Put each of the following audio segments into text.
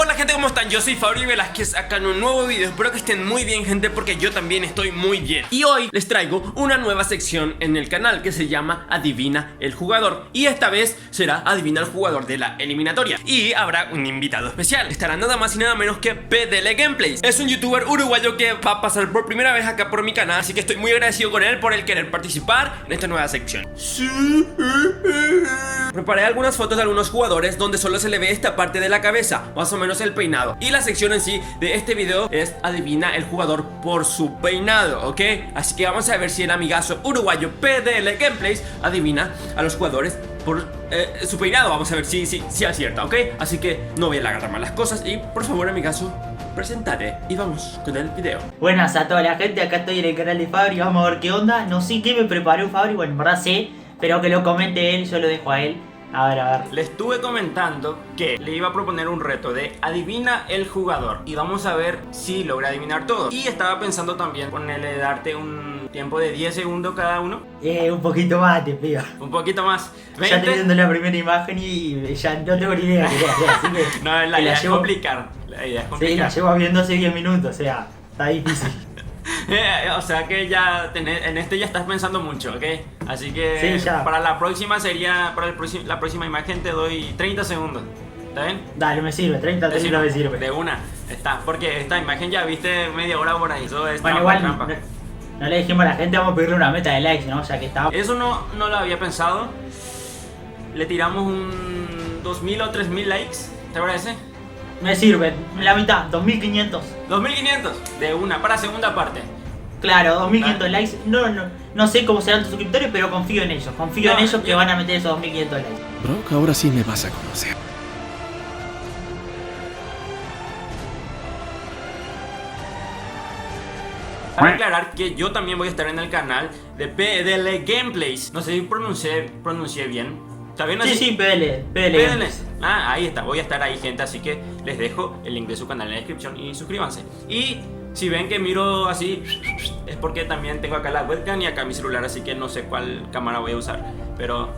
Hola gente, ¿cómo están? Yo soy Fabri Velázquez acá en un nuevo video. Espero que estén muy bien, gente, porque yo también estoy muy bien. Y hoy les traigo una nueva sección en el canal que se llama Adivina el Jugador. Y esta vez será Adivina el Jugador de la eliminatoria. Y habrá un invitado especial. Estará nada más y nada menos que PDL Gameplays. Es un youtuber uruguayo que va a pasar por primera vez acá por mi canal, así que estoy muy agradecido con él por el querer participar en esta nueva sección. Preparé algunas fotos de algunos jugadores donde solo se le ve esta parte de la cabeza, más o menos el peinado. Y la sección en sí de este video es Adivina el Jugador por su peinado, ¿ok? Así que vamos a ver si el amigazo uruguayo PDL Gameplays adivina a los jugadores por su peinado. Vamos a ver si acierta, ¿ok? Así que no voy a agarrar más las cosas y por favor, amigazo, presentate y vamos con el video. Buenas a toda la gente, acá estoy en el canal de Fabri, vamos a ver qué onda. No sé qué me preparó Fabri, bueno, en verdad sé, pero que lo comente él, yo lo dejo a él. A ver. Le estuve comentando que le iba a proponer un reto de adivina el jugador y vamos a ver si logra adivinar todo. Y estaba pensando también ponerle, darte un tiempo de 10 segundos cada uno. Un poquito más te pido. Un poquito más. 20. Ya estoy viendo la primera imagen y ya no tengo ni idea qué hacer, así que no, la idea es complicar. La idea es complicar. Sí, la llevo viendo hace 10 minutos, o sea, está difícil. O sea que ya en este ya estás pensando mucho, ¿ok? Así que sí, ya. Para la próxima la próxima imagen te doy 30 segundos. ¿Está bien? Dale, me sirve, 30 segundos me sirve. De una, está, porque esta imagen ya viste media hora por ahí. Eso es bueno, igual no le dijimos a la gente, vamos a pedirle una meta de likes, ¿no? Ya que está. Eso no lo había pensado. Le tiramos un 2000 o 3000 likes, ¿te parece? Me sirve, la mitad, 2500. 2500, de una, para segunda parte. Claro, 2500 likes. No sé cómo serán tus suscriptores, pero confío en ellos. Confío en ellos que van a meter esos 2500 likes. Brock, ahora sí me vas a conocer. Para aclarar que yo también voy a estar en el canal de PDL Gameplays. No sé si pronuncié bien. ¿Está bien así? Sí, PDL. Ah, ahí está, voy a estar ahí, gente, así que les dejo el link de su canal en la descripción y suscríbanse. Y si ven que miro así, es porque también tengo acá la webcam y acá mi celular, así que no sé cuál cámara voy a usar, pero...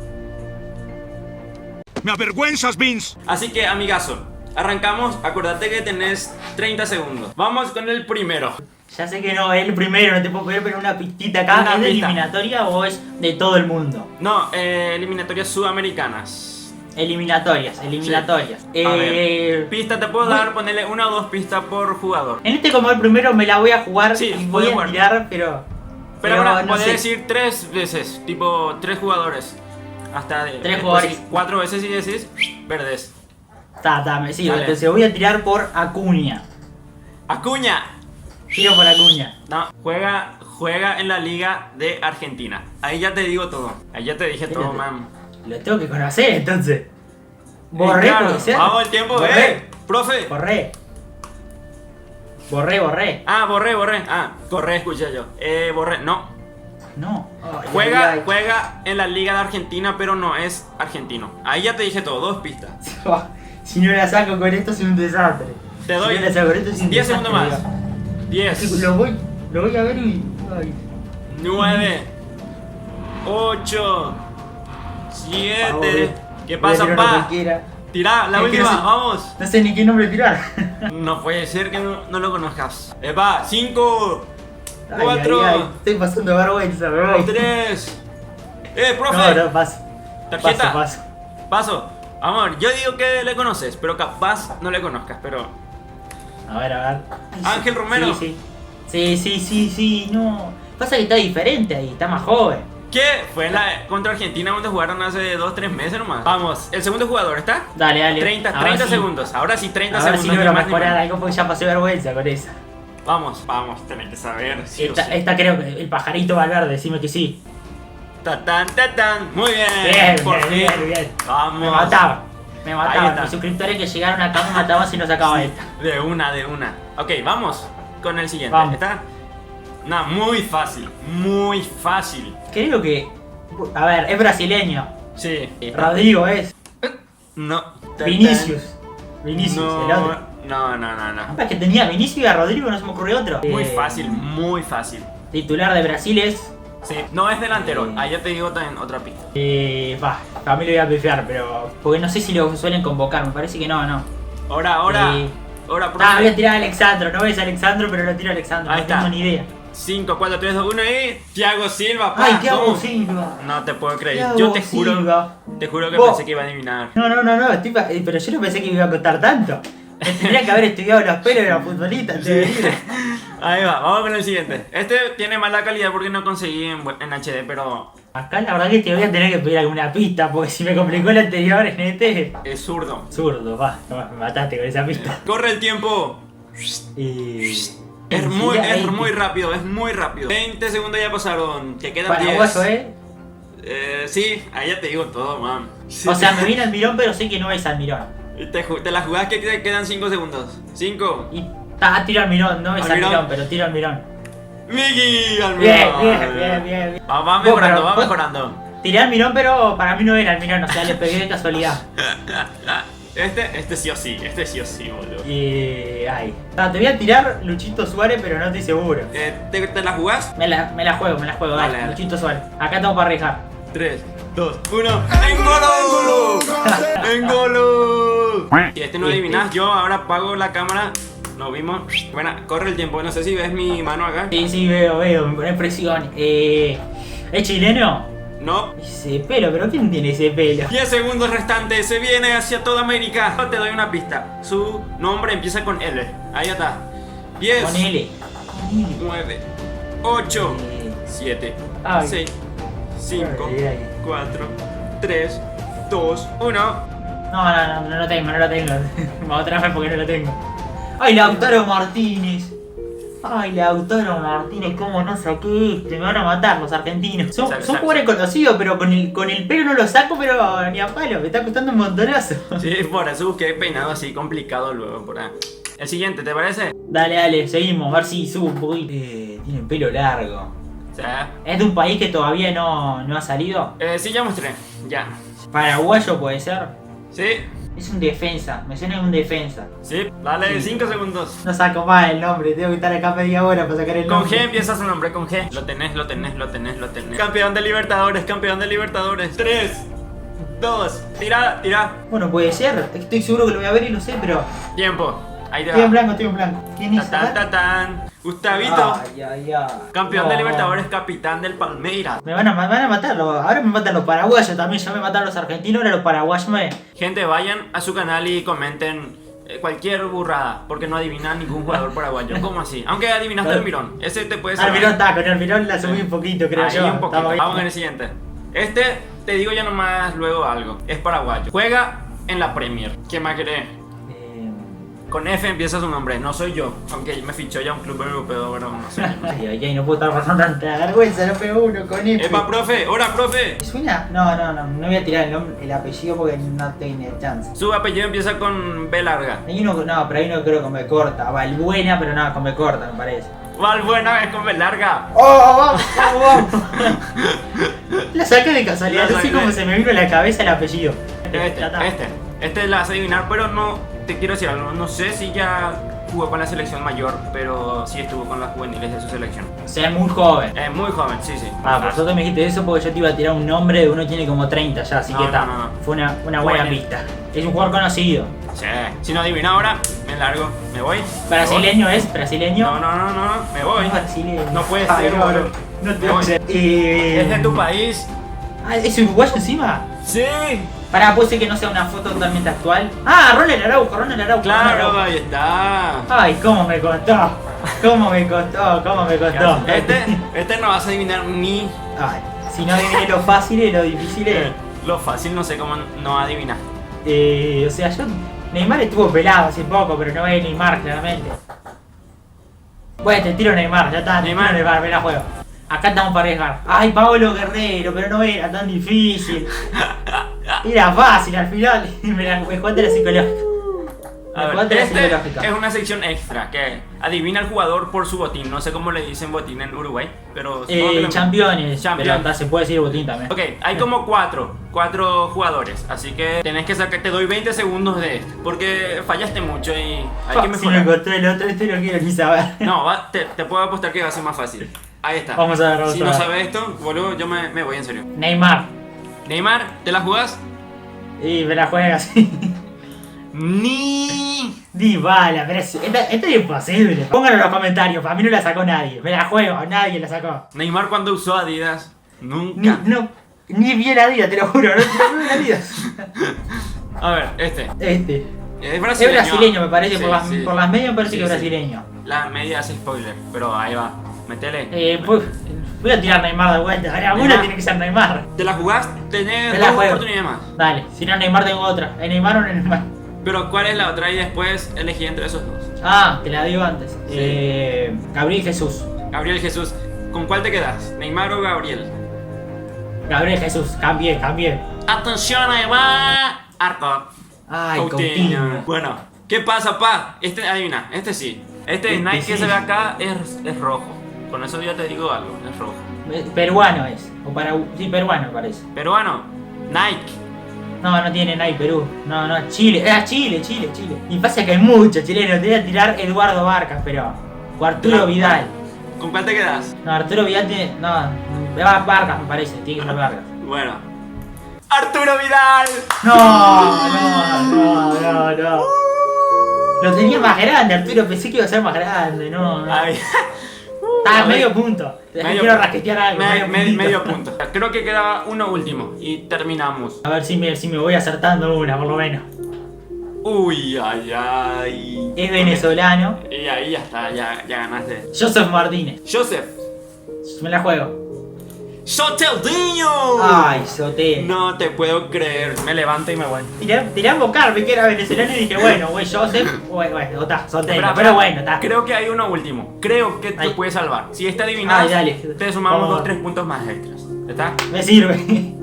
¡Me avergüenzas, Vince! Así que, amigazo, arrancamos, acordate que tenés 30 segundos. Vamos con el primero. Ya sé que no es el primero, no te puedo pedir, pero una pistita acá. Una ¿Es de pista. eliminatoria o es de todo el mundo? No, eliminatorias sudamericanas. Eliminatorias. Sí. A ver, pista te puedo dar, ponerle una o dos pistas por jugador. En este como el primero me la voy a jugar, sí, y voy a tirar, pero ahora no podés sé. decir 3 veces, tipo 3 jugadores. Hasta 3 jugadores. 4 veces y decís, verdes. Me sirve. Dale. Entonces voy a tirar por Acuña. Acuña. Tiro por Acuña. No, juega en la Liga de Argentina. Ahí ya te digo todo. Ahí ya te dije todo, man. Lo tengo que conocer, entonces. Borré, claro, puede ser. vamos, el tiempo, profe. Borré. Ah, borré. Ah, corré, escuché yo. Borré, no. No. Juega en la Liga de Argentina, pero no es argentino. Ahí ya te dije todo, 2 pistas. Si no la saco con esto es un desastre. Te doy si no la saco con esto es un 10 desastre, segundos más. digo. 10. Lo voy a ver y... Ay. 9 8 7. ¿Qué pasa, Voy a tirar pa? cualquiera. Tirá, la Es que última, no sé- vamos. No sé ni qué nombre tirar. No puede ser que no lo conozcas. Epa, 5 Ay, 4 ay, ay, estoy pasando vergüenza, me voy. 3. Profe. No, paso. Tarjeta. Paso. Amor, yo digo que le conoces, pero capaz no le conozcas, pero... A ver. Ay, Ángel Romero. Sí, no. Pasa que está diferente ahí, está más joven. ¿Qué? Fue en la contra Argentina donde jugaron hace 2-3 meses nomás. Vamos, el segundo jugador, ¿está? Dale. 30 segundos. Ahora sí, 30 Ahora segundos. sí logro ni más ni mejorar menos. algo porque ya pasé vergüenza con esa. Vamos, tenés que saber. Sí o sí. Esta creo que el pajarito Valverde, decime que sí. Tatán. Muy bien. Bien. Vamos. Me mataba. Ahí está. Mis suscriptores que llegaron acá me mataban si no sacaba esta. De una. Ok, vamos con el siguiente. Vamos. ¿Está? No, muy fácil. Creo que... A ver, es brasileño. Sí. Rodrigo es. No. Vinicius, el otro. No. Capaz que tenía Vinicius y a Rodrigo, no se me ocurrió otro. Muy fácil. Titular de Brasil es... Sí, no es delantero. Ahí ya te digo también otra pista. A mí lo voy a pifiar, pero... Porque no sé si lo suelen convocar, me parece que no. Ahora, Voy a profe. tirar a Alexandro. No ves a Alexandro, pero lo tiro a Alexandro. Ahí No está. tengo ni idea. 5, 4, 3, 2, 1 y... Thiago Silva, pa. Ay, Thiago ¿Cómo? Silva. No te puedo creer. Thiago Yo te juro que Vos. pensé que iba a adivinar. No, pero yo no pensé que me iba a costar tanto. Me tendría que haber estudiado los pelos de la futbolista antes de venir. Ahí va, vamos con el siguiente. Este tiene mala calidad porque no conseguí en HD, pero Acá la verdad que te voy a tener que pedir alguna pista, porque si me complicó el anterior en este... es zurdo. Zurdo, va, me mataste con esa pista. Corre el tiempo. Es muy rápido, es muy rápido. 20 segundos ya pasaron, te quedan 10. Paraguayo, Sí, ahí ya te digo todo, man. O sea, me viene Almirón, pero sé que no es Almirón. Te la jugás que te quedan 5 segundos. 5. Y tiro Almirón, no es Almirón. Almirón, pero tiro Almirón. Miki, Almirón. Bien. Va mejorando, Vos, va mejorando. Tiré Almirón, pero para mí no era Almirón, o sea, le pegué de casualidad. Este sí o sí, boludo. Ay. Te voy a tirar Luchito Suárez, pero no estoy seguro. ¿Te la jugás? Me la juego, Dale, dale. Luchito Suárez. Acá tengo para arriesgar. 3, 2, 1. ¡Engolo! ¡Engolo! Si este no adivinas, yo ahora apago la cámara. Nos vimos. Bueno, corre el tiempo. No sé si ves mi mano acá. Sí, veo, me pone presión. ¿Es chileno? No. Ese pelo, pero ¿quién tiene ese pelo? 10 segundos restantes. Se viene hacia toda América. Te doy una pista. Su nombre empieza con L. Ahí está. 10, Con L. 9, 8, Eh, 7, Ay. 6, 5, Ay. 4, 3, 2, 1. No lo tengo. Otra vez porque no lo tengo. ¡Ay, Lautaro Martínez! ¿Cómo no saqué este? Me van a matar los argentinos. Son Saca. jugadores conocidos, pero con el pelo no lo saco, pero ni a palo. Me está costando un montonazo. Sí, por eso busqué peinado así complicado luego por ahí. El siguiente, ¿te parece? Dale, seguimos. A ver si subo un poquito. Tiene pelo largo. O sea, ¿Es de un país que todavía no ha salido? sí, ya mostré. Ya. ¿Paraguayo puede ser? Sí, Es un defensa. Me suena un defensa. sí. Dale, 5 segundos. No saco más el nombre. Tengo que estar acá media hora para sacar el Con nombre. G empieza su nombre, con G. Lo tenés. Campeón de Libertadores. 3, 2, tira. Bueno, puede ser. Estoy seguro que lo voy a ver y lo sé, pero... Tiempo. Ahí te Estoy en va. blanco. ¿Quién es? Tan. Gustavito. Ay. Campeón de No. Libertadores, capitán del Palmeiras. Me van a matarlo. Ahora me matan los paraguayos también. Ya me mataron los argentinos, ahora los paraguayos Gente, vayan a su canal y comenten cualquier burrada, porque no adivinan ningún jugador paraguayo. ¿Cómo así? Aunque adivinaste el Mirón. Ese te puede salvar. Almirón está, con Almirón la subí un poquito, creo Ahí yo. un poquito. Estamos bien. Vamos con el siguiente. Este, te digo ya nomás luego algo. Es paraguayo. Juega en la Premier. ¿Qué más querés? Con F empieza su nombre. No soy yo. Aunque me fichó ya un club europeo, pero no sé. Ay, no puedo estar pasando tanta vergüenza, no pego uno con F. ¡Epa, profe! ¡Hola, profe! ¿Me suena? No voy a tirar el apellido porque no tengo chance. Su apellido empieza con B larga. Hay uno, pero hay uno creo que me corta. Valbuena, pero no, con me corta, me parece. Valbuena es con B larga. ¡Oh, vamos! La saqué de casualidad, La no sé saqué. cómo se me vino a la cabeza el apellido. Este la vas a adivinar, pero no. Te quiero decir algo. No sé si ya jugó con la selección mayor, pero sí estuvo con las juveniles de su selección. O sea, es muy joven. Es muy joven, sí. Por eso te me dijiste eso porque yo te iba a tirar un nombre de uno tiene como 30 ya, así No, que no, está. no. Fue una buena Bueno. pista. Es un jugador conocido. Sí. Si no adivina ahora, me largo. Me voy. ¿Brasileño es? ¿Brasileño? No. Me voy. No, brasileño. No puede Ay, ser, no, boludo. no Me te voy. ser. ¿Es de tu país? ¿Es uruguayo encima? Sí. Pará, puede ser que no sea una foto totalmente actual. Ah, Ronald Araujo. Claro, ahí está. Ay, cómo me costó. Cómo me costó. Este no vas a adivinar ni. Ay, si no adiviné lo fácil y lo difícil es. Lo fácil, no sé cómo no adivinar. O sea, Neymar estuvo pelado hace poco, pero no es Neymar, claramente. Bueno, te tiro Neymar, ya está. Neymar. Me la juego. Acá estamos para arriesgar. Ay, Pablo Guerrero, pero no era tan difícil. Era fácil al final. Me jugaste la psicológica. A ver, jugaste la este psicológica. es una sección extra que adivina al jugador por su botín. No sé cómo le dicen botín en Uruguay, pero supongo que lo- Championes. Champions. Pero hasta se puede decir botín también. Ok, hay como cuatro jugadores, así que tenés que sacar, te doy 20 segundos de este, porque fallaste mucho y hay que Si me mejorar. costó el otro, este no quiero ni saber. No, te puedo apostar que va a ser más fácil. Ahí está. Vamos a ver, Si no sabes esto, boludo, yo me voy en serio. Neymar. Neymar, ¿te la jugás? Y me la juega así. Ni. Dybala, pero esta es imposible. Pónganlo en los comentarios, para mí no la sacó nadie. Me la juego, nadie la sacó. Neymar cuando usó Adidas. Nunca. Ni vi la Adidas, te lo juro, no vi la Adidas. A ver, este. Es Es brasileño. brasileño, me parece, Sí, por, sí. por las medias me parece Sí, que es sí. brasileño. La media hace spoiler, pero ahí va. Metele. Pues, voy a tirar Neymar de vuelta. Ahora Neymar. una tiene que ser Neymar. ¿Te la jugás? Tenés Me la dos juego. oportunidades más. Dale, si no Neymar tengo otra. ¿Neymar o Neymar? Pero ¿cuál es la otra? Y después elegí entre esos dos. Ah, te la digo antes. Sí. Gabriel Jesús. Gabriel Jesús. ¿Con cuál te quedas? ¿Neymar o Gabriel? Gabriel Jesús, cambié. Atención, ahí va. Arco. Ay, Coutinho. Bueno, ¿qué pasa, pa? Este, adivina, este sí. Este Este Nike que sí. se ve acá es rojo. Con eso ya te digo algo, es rojo. Peruano es. Sí, peruano parece. Peruano, Nike. No tiene Nike Perú. No, Chile. Chile. Y pasa que hay muchos chilenos. Te voy a tirar Eduardo Barcas, pero. O Arturo Vidal. ¿Con cuál te quedas? No, Arturo Vidal tiene. No, Vargas me parece. Tiene que ser Vargas. Bueno. ¡Arturo Vidal! No. Lo tenía más grande, Arturo. Pensé que iba a ser más grande. No. Ay. Está A ver. medio punto. Medio Quiero punto. rasquetear algo. Medio puntito. punto. Creo que quedaba uno último y terminamos. A ver si me voy acertando una, por lo menos. Uy, ay. Es venezolano. Y ahí ya está, ya ganaste. Joseph Martínez. Joseph. Me la juego. ¡Soteldinho! Ay, Soté. No te puedo creer. Me levanto y me voy. Tiré a invocar, vi que era venezolano y dije, bueno, güey, Joseph. Bueno, está, Soté. Pero bueno, está. Creo que hay uno último. Creo que te Ahí. puede salvar. Si esta adivinas, Ay, dale. te sumamos Vamos. 2-3 puntos más extras. ¿Está? Me sirve.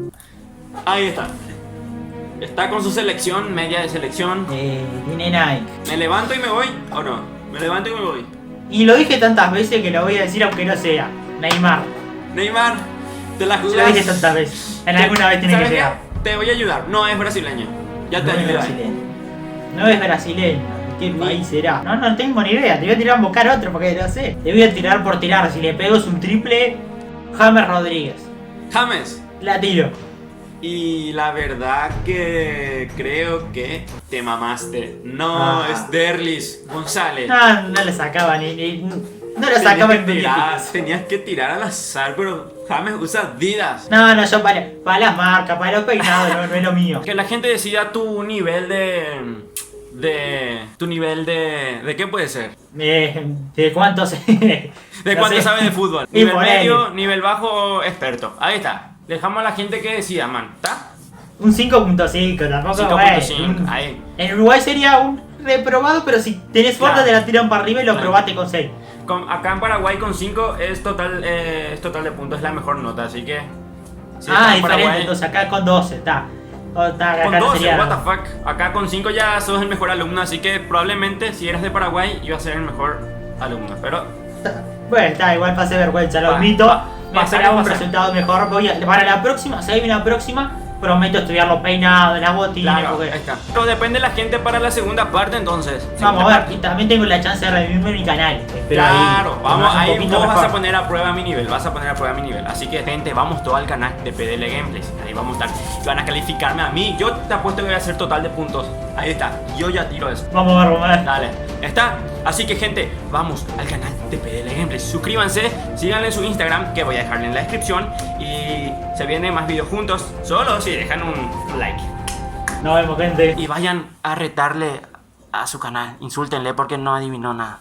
Ahí está. Está con su selección, media de selección. Tiene Nike. ¿Me levanto y me voy o no? Me levanto y me voy. Y lo dije tantas veces que lo voy a decir aunque no sea. Neymar. Neymar, te la Yo jugás. lo dije tantas veces. En alguna vez tiene que ¿Sabes qué? llegar. Te voy a ayudar. No es brasileño. Ya te No es ayudé. brasileño. No es brasileño. ¿Qué país será? No tengo ni idea. Te voy a tirar a buscar otro porque no sé. Te voy a tirar por tirar. Si le pego es un triple. James Rodríguez. James. La tiro. Y la verdad que creo que te mamaste. No, Ah. es Derlis González. No le sacaba no lo sacaba en Tenías que tirar al azar, pero James usa Adidas. No, yo para las marcas, para los peinados, no es lo mío. Que la gente decida tu nivel tu nivel ¿de qué puede ser? ¿De cuánto sé? ¿De No cuánto sé. sabe de fútbol? Y Nivel ponele. medio, nivel bajo, experto. Ahí está. Dejamos a la gente que decida, man. ¿Está? Un 5.5, tampoco 5.5, bueno. ahí. En Uruguay sería un reprobado, pero si tenés fuerza Claro. te la tiran para arriba y lo Claro. probaste con 6. Acá en Paraguay con 5 es total de puntos, es la mejor nota, así que... si estás en Diferente, Paraguay, entonces acá con 12, está. Acá con no 12, sería- what the fuck. Acá con 5 ya sos el mejor alumno, así que probablemente si eres de Paraguay ibas a ser el mejor alumno, pero... Bueno, está, igual pasé vergüenza, lo Pa- admito. pa- Me pasar, esperaba un pasar. resultado mejor. Para la próxima, si hay una próxima, prometo estudiar los peinados, las botines. Claro, porque- ahí está. Pero depende de la gente para la segunda parte, entonces. Vamos Segunda a ver, y también tengo la chance de revivirme en mi canal. Espero Claro, ahí, vamos, más un ahí poquito vos vas mejor. a poner a prueba mi nivel, vas a poner a prueba mi nivel. Así que, gente, vamos todo al canal de PDL Gameplays. Ahí vamos a estar, y van a calificarme a mí. Yo te apuesto que voy a hacer total de puntos. Ahí está, yo ya tiro eso. Vamos a ver, vamos a ver. Dale, está. Así que, gente, vamos al canal de PDL Gameplays. Suscríbanse, síganle en su Instagram, que voy a dejarle en la descripción. Y se vienen más videos juntos, solo si dejan un like. Nos vemos, gente. Y vayan a retarle a su canal, insúltenle porque no adivinó nada.